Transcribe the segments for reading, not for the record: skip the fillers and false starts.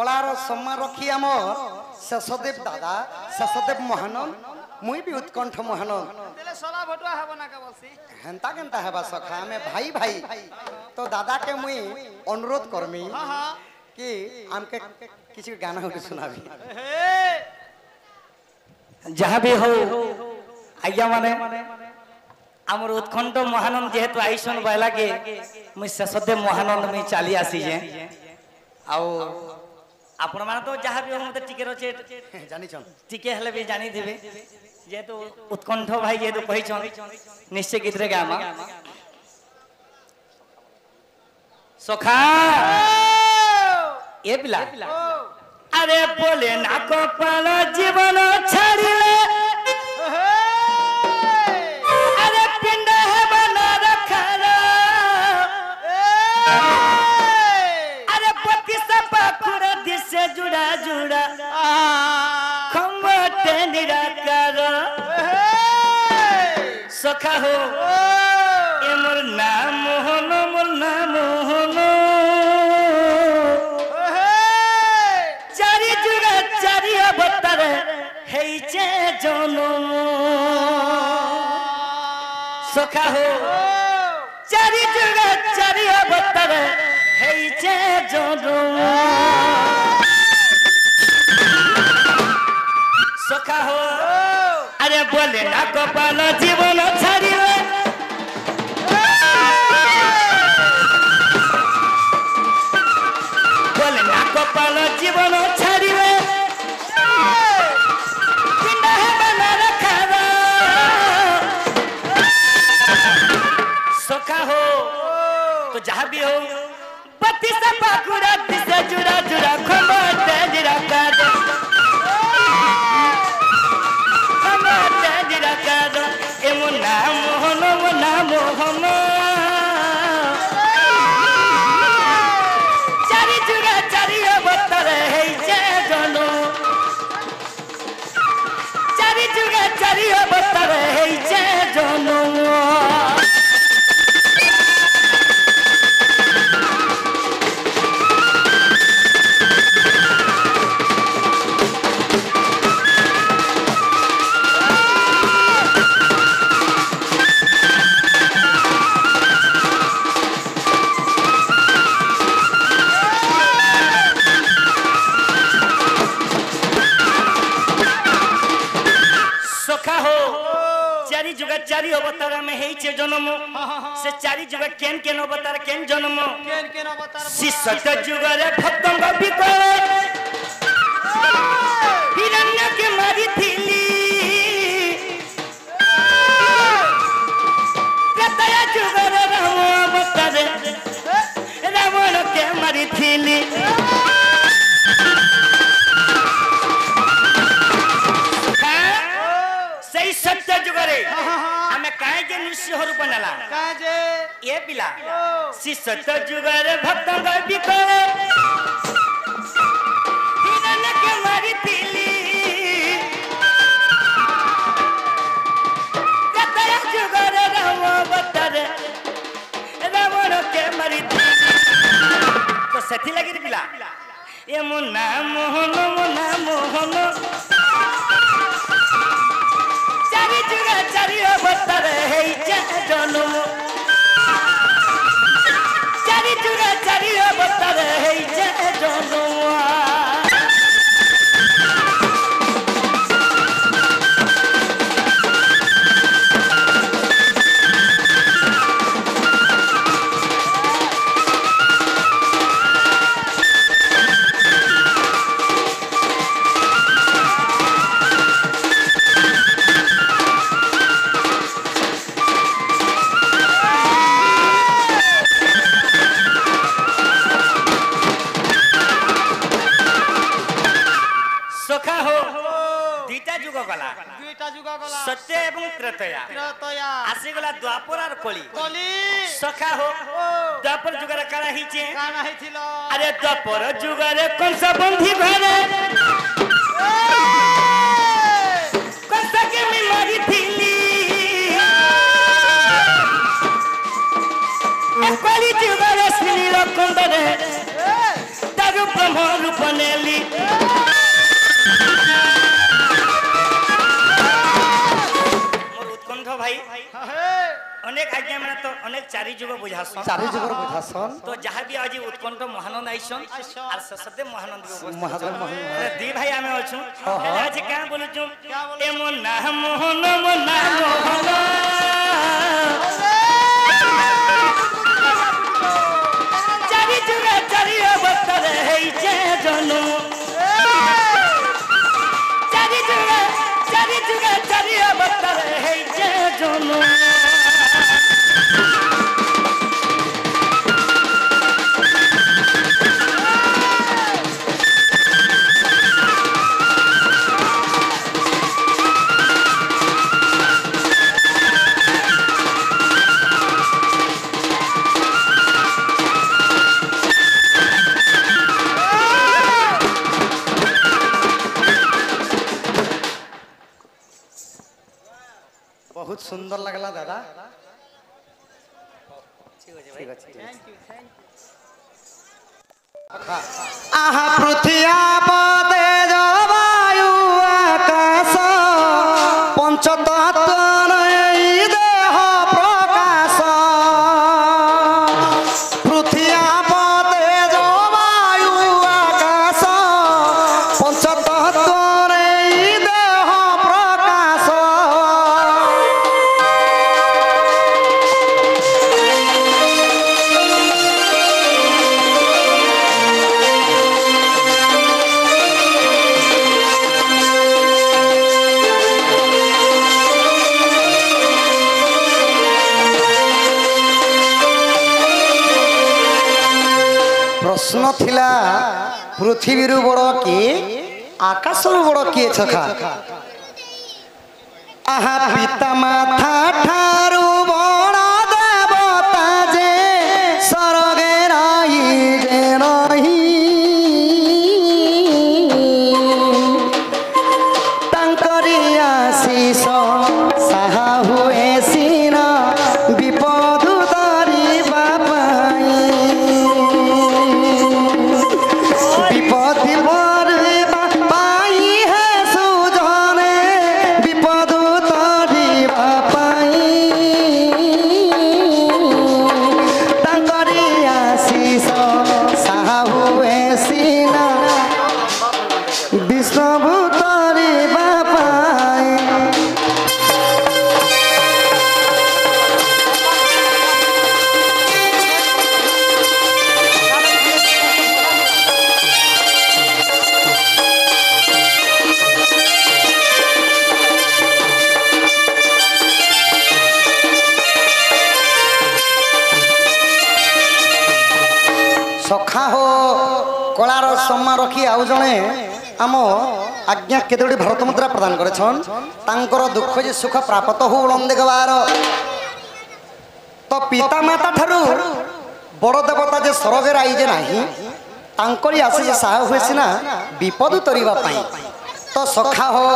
colour सम्मान रखी आमर शेषदेव दादा शेषदेव महानंद मुई भी उत्कंठ महानंद हेन्ता केन्ता हेबा सखा आमे भाई भाई तो दादा के मुई अनुरोध करमी कि आमके किसी गाना होके सुनाबी जहाँ भी हो आज्ञा माने आमर उत्कंठ महानंद जेहेतु आईसन बाला के मुई शेषदेव महानंद मुई चली आसी जे आउ आपण माने तो जहाँ भी हो मते टिके रचे जानी छन टिके हले भी जानी देबे जेहेतु उत्कंठ भाई जेहेतु कहि छन निश्चय गीत रे गामा सखा ए पिला अरे बोले ना कपाल जीवन छाड़िले अरे पिंड है बना रखा अरे पति सपा पूरा दिल से जुड़ा जुड़ा खम्बटे निराकार सखा हो ए मोर नाम मोहन मोर नाम मोहन चारि जुगा चारि अवतार हेइचे जनम सखा हो चारि जुगा चारि अवतार हेइचे जनम सखा हो अरे बोले ना कपाल जीवन छाड़िले बोले ना कपाल जीवन छाड़िले पिंड है बना रखा सखा हो तो जहाँ भी हो पति से पाकुड़ा दिशा जुड़ा जुड़ा खम्बटे निराकार चारि जुगा चारि अवतार हेइचे जनम चारि जुगा चारि अवतार हेइचे जनम चारि अवतार में हेइचे जन्म से चारि जुग केन केन अवतार केन जन्म शिष्य जुग रे भक्तंग विकल हिरण्य के मारी थिली त्रेता जुग रे राम अवतार रावण के मारी थिली सही सत्य जुग रे हमें काहे जे नृसिंह रूप नला काहे जे ए पिला सी सत्य जुग रे भक्तंग विकल हिरण्य के मारी थिली त्रेता जुग रे राम अवतार रावण के मारी थिली तो सेथि लागि रे पिला ए मुन्ना मोहन चारि जुगा चारि अवतार हेइचे जनम चारि जुगा चारि अवतार हेइचे जनम सत्य एवं त्रेतया आसी गला द्वापर और कली सखा हो द्वापर जुगरे काना हिचे अरे द्वापर जुगरे कंस बंधी घरे कंस के मी मारी थिली कली जुगरे श्री रकंदरे तारु ब्रह्म रूप ने चारि जुग बुझासन चारि जुगर बुझासन तो जहाँ भी आज उत्कंठ महानंद आइसन और ससदे महानंद महानंद दी भाई आमे अछु आज क्या बोलु छु ए मन नाम मोहन मन मोहन चारि जुग चारि अवतार है जे जनु चारि जुग चारि अवतार है जे जनु बहुत सुंदर लगला दादा ठीक अछि आहा पृथ्वी पदे जवायु आकाश पंचतत्व नहीं देह प्रकाश पृथ्वी पदे जवायु आकाश पंचतत्व नहीं देह प्रकाश प्रश्न थिला पृथ्वी रु बड़ किए आकाश रु बड़ किए छखा आहा पिता माथा ठारू बड़ देवता जे सरगे रही जे रही तांकरी आशीष साहा हुए सीना विपद धरिबा पाई विपत्ति भरिबा पाई है सुजने विपद धरिबा पाई तांकरी आशीष साहा हुए सीना विष्णु धरिबा पाई सखा हो कलार सम्मान रखी आउ जने आम आज्ञा केतोटी भारत मुद्रा प्रदान करेछन तांकर दुख जे सुख प्राप्त हो देखबार तो पिता माता ठारू बड़ देवता जे सरगे आई जे नाही तांकरी आसे जे साह हुए सिना विपद तरिबा पाई तो सखा हो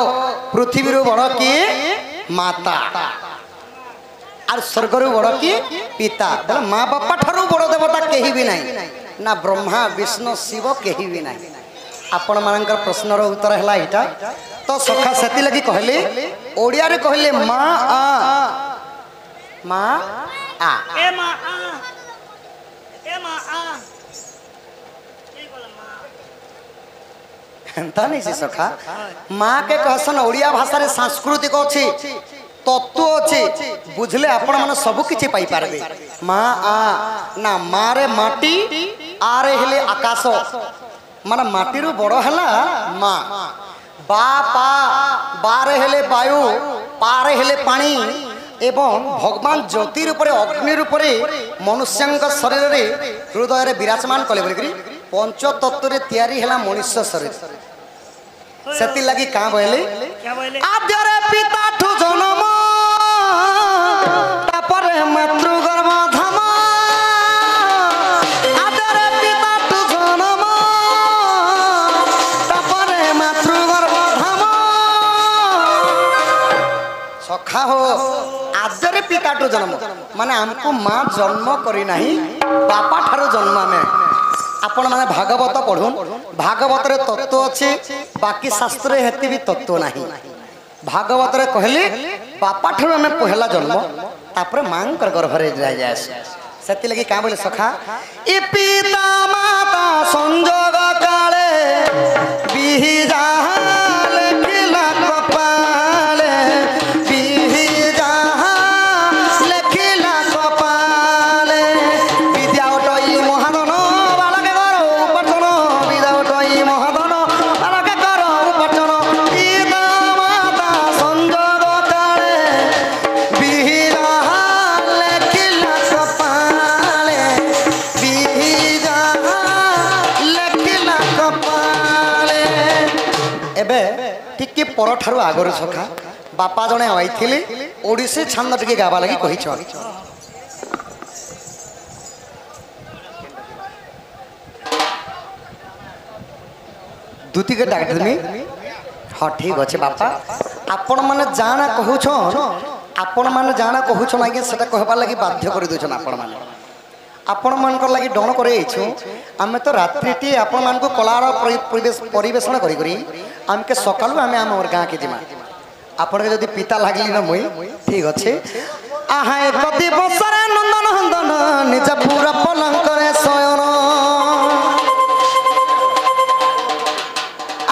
पृथ्वी रु बड़ की माता आर स्वर्ग रु बड़ की पिता माँ बापा ठारू बड़ देवता केही भी नाही ना ब्रह्मा विष्णु शिव केही भी नाही आपण मानकर प्रश्नर उत्तर है यहाँ तो सखा से लगी कहले ओडिया रे कहले माँ आ माँ आ ए मां आ ए मां आ एंता नहीं से सखा माँ के कहसन ओडिया भाषा रे सांस्कृतिक अच्छी तत्व अच्छी बुझले आपण मन सब किछि पाई पारबे माँ आ ना माँ रे माटी आ रे हेले आकाश माने माटी रु बड़ हला माँ बा पा बारे हेले वायु पारे हेले पानी एवं भगवान ज्योति रूप अग्नि रूप मनुष्य शरीर रे हृदय रे विराजमान कले बोलिकरी पंचतत्व रे तैयारी हला मनुष्य शरीर सेति लगी का बोले क्या बोले आद्यरे पिता ठु जन्म तापरे मातृ गर्भ धाम आद्यरे पिता ठु जन्म तापरे मातृ गर्भ धाम सखा हो आद्यरे पिता ठु जन्म माने हमको माँ जन्म करी नाही बापा ठारो जन्म में आपण माने भागवत पढ़ुन भागवत रे तत्व अच्छे बाकी शास्त्र हेती भी तत्व नहीं भागवत रे कहले बापा ठार आम पहला जन्म तापर मांकर गर्भरे रह जाए सेति लगी का बोले सखा ई पिता माता संजोग काले बिहि जाल खिला कपाले बिहि जाल खिला कपाले विद्या उठई महाधन बालके कर उपार्जन विद्या उठई महाधन बालके कर उपार्जन पिता माता संजोग काले बिहि जाल खिला कपाले बिहि जाल खिला कपाले एबे टिके पर ठारू आगर सखा बापा जने आइथिले ओडिसी छंद टिके गाबा लागि कहिछ दुती के डाक देमी हाँ ठीक अच्छे बापा आपण माने जाना कहूछन आपण माने जाना कहूछन आगे सेटा कहबा लागि बाध्य कर दोछन आपण मानकर लागि डण करे इछु आमे तो रात्रिटी आपण मान को कलार परिवेषण करी करी आमके सकालु आमे आम गाँ के जिमा आपण के जदी पिता लागली न मुई ठीक अच्छे आहा एक दिवस रे नंदन नंदन निज पूरा पलंग करे शयन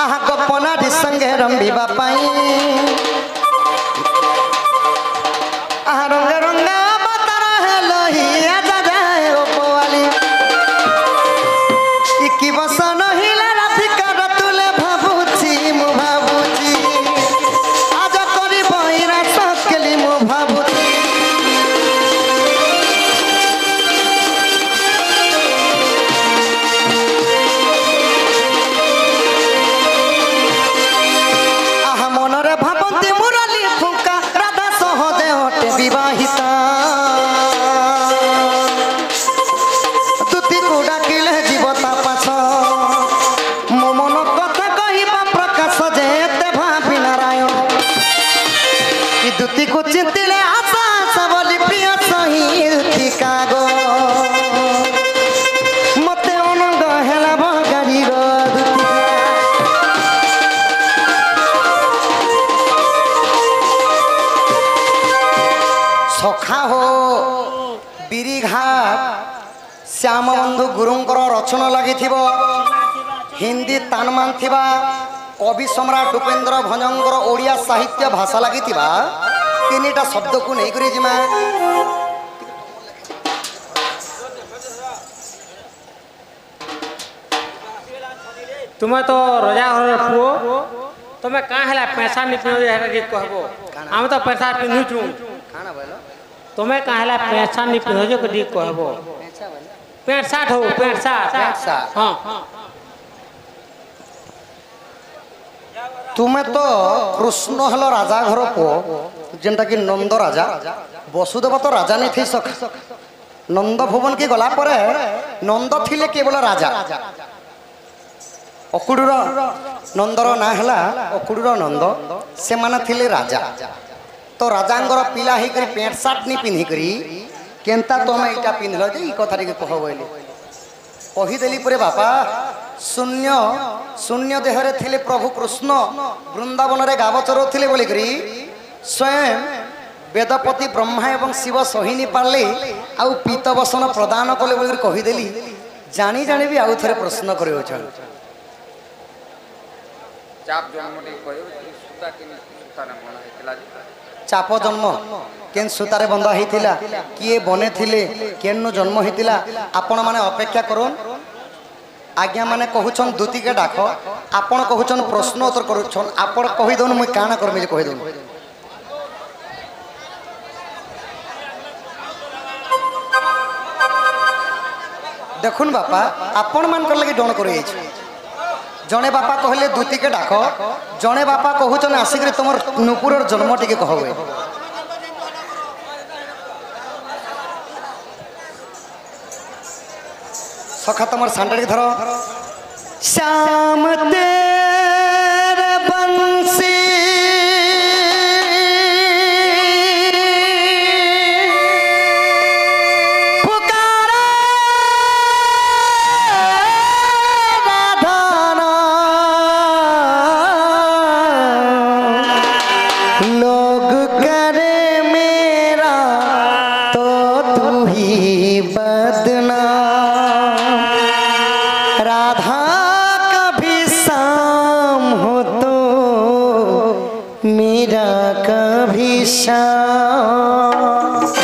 आहा गपना संगे रंबिबा पाई आहा रंग रंगा बतारा है लोहिया जाए ओ पोवाली इकी बसन हिला राधिका रतुले भाबुची मु भाबुची आज करी बहिरा सकली मु भाबुची आहा मनरे भाबंती मुरली फुंका राधा सहजे हटे विवाहिता तुति को डाकिले जीवता पाछ मो मन कथा कहिबा प्रकाश जेते भाबी नारायण ई दुति को चिंतिले आशा सबली प्रिय सही कागो मते अनंग हेला भगारी रो दुति सखा हो बिरीघाट श्याम बंधु गुरुंकर रचना लगी हिंदी तानमान थिबा कवि सम्राट उपेंद्र भंजंकर ओडिया साहित्य भाषा लगी तीनटा शब्द को नहीं करी जिमा तुम्हें तो रजा घर पुओ तुम्हें कहाँ है पैसा नहीं पिनो कहबो हम तो पैसा पिन्हु छु तुम्हें कहाँ है पैसा नहीं पिनो जो कदी कहबो पैंट साठ हो पैंट साठ हाँ तुम्हें तो कृष्ण हल राजा घर पुओ जेनटा कि नंद राजा वसुदेव तो राजा नहीं थी सख नंद भुवन की गला परे नंद थिले केवल राजा अकुडुर नंदर ना है अकुडुर नंद से माने थिले राजा तो राजांगर पिला ही करी पैंट सार्ट नहीं पिन्ही करी केनता तुम एटा पिंधल जे ई कथा टिके कह बोले कहीदेली परे बापा शून्य शून्य देहरे थिले प्रभु कृष्ण वृंदावन रे गाव चरौथिले बोली करी स्वयं वेदपति ब्रह्मा एवं शिव सही नहीं पारले आउ पीत बसन प्रदान कले बोली कहीदेली जानी जानी भी आउ थरे प्रश्न करियो छन चाप जन्म टी कहियो सुता कि सुता ना मन हेतला चाप जन्म केन सुतारे बंधा होता किए बने थिले केन जन्म होता आपण माने अपेक्षा करूँ आज्ञा माने कहून दूती के डाक आपण कहून प्रश्न उत्तर करुन आपण कहीदन मुई काना करमी कहीदन देखुन बापा आपण मान लगे डण कर जड़े बापा कहले दूती के डाक जड़े बापा कहून आसिक तुम नुपुर जन्म टी कह सखा तुम सांडा धर श्याम तेरे बंसी पुकारे राधाना लोग करे मेरा मेरा कभी शाम